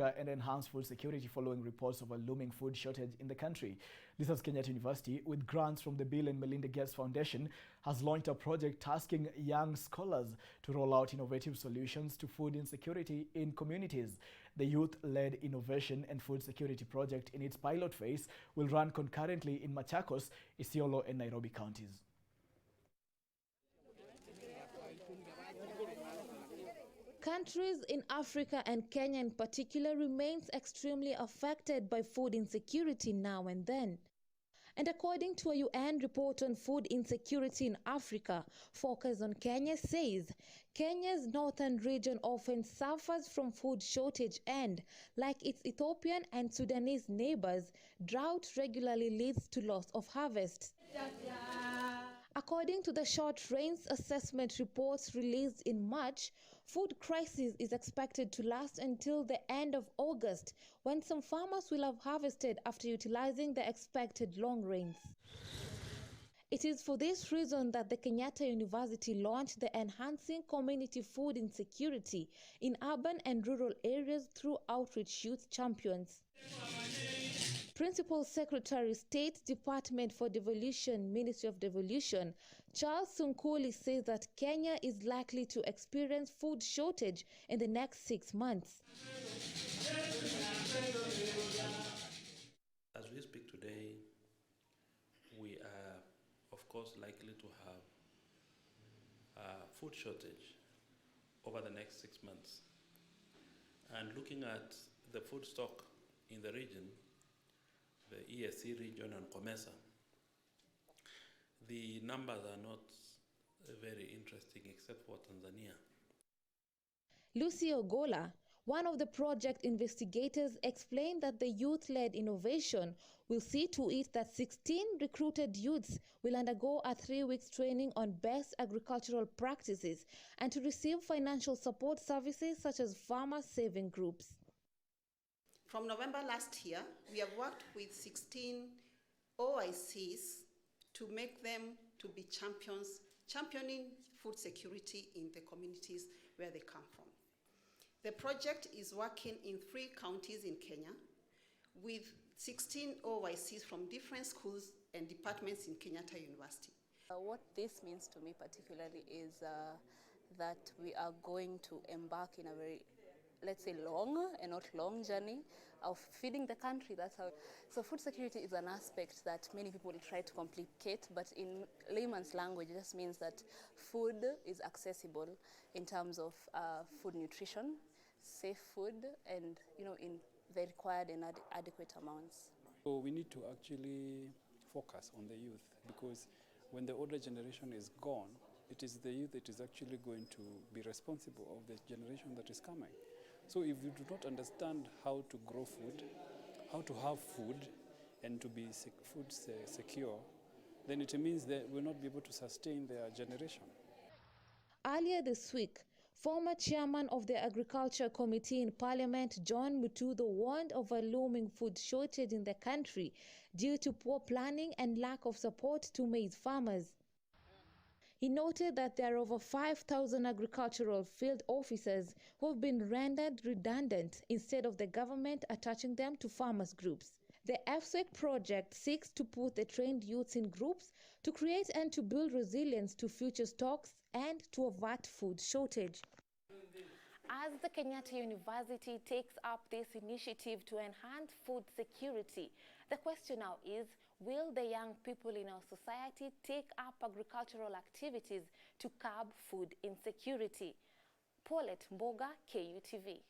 And enhance food security following reports of a looming food shortage in the country. This is Kenyatta University, with grants from the Bill and Melinda Gates Foundation, has launched a project tasking young scholars to roll out innovative solutions to food insecurity in communities. The Youth-Led Innovation and Food Security Project, in its pilot phase, will run concurrently in Machakos, Isiolo, and Nairobi counties. Countries in Africa and Kenya in particular remains extremely affected by food insecurity now and then. And according to a UN report on food insecurity in Africa, focused on Kenya, says Kenya's northern region often suffers from food shortage and, like its Ethiopian and Sudanese neighbors, drought regularly leads to loss of harvest. According to the short rains assessment reports released in March, food crisis is expected to last until the end of August, when some farmers will have harvested after utilizing the expected long rains. It is for this reason that the Kenyatta University launched the Enhancing Community Food Insecurity in Urban and Rural Areas through Outreach Youth Champions. Principal Secretary, State Department for Devolution, Ministry of Devolution, Charles Sunkuli, says that Kenya is likely to experience food shortage in the next 6 months. As we speak today, we are, of course, likely to have a food shortage over the next 6 months. And looking at the food stock in the region, the ESC region and Comesa, the numbers are not very interesting except for Tanzania. Lucy Ogola, one of the project investigators, explained that the youth-led innovation will see to it that 16 recruited youths will undergo a 3-week training on best agricultural practices and to receive financial support services such as farmer saving groups. From November last year, we have worked with 16 OICs to make them to be championing food security in the communities where they come from. The project is working in 3 counties in Kenya with 16 OICs from different schools and departments in Kenyatta University. What this means to me particularly is that we are going to embark in a very, let's say, long and not long journey of feeding the country. That's how. So food security is an aspect that many people try to complicate, but in layman's language, it just means that food is accessible in terms of food nutrition, safe food, and in the required and adequate amounts. So we need to actually focus on the youth, because when the older generation is gone, it is the youth that is actually going to be responsible of the generation that is coming. So if you do not understand how to grow food, how to have food, and to be food secure, then it means that we'll not be able to sustain their generation. Earlier this week, former chairman of the Agriculture Committee in Parliament, John Mutudo, warned of a looming food shortage in the country due to poor planning and lack of support to maize farmers. He noted that there are over 5,000 agricultural field officers who have been rendered redundant instead of the government attaching them to farmers' groups. The FSEC project seeks to put the trained youths in groups to create and to build resilience to future stocks and to avert food shortage. As the Kenyatta University takes up this initiative to enhance food security, the question now is, will the young people in our society take up agricultural activities to curb food insecurity? Paulette Mboga, KUTV.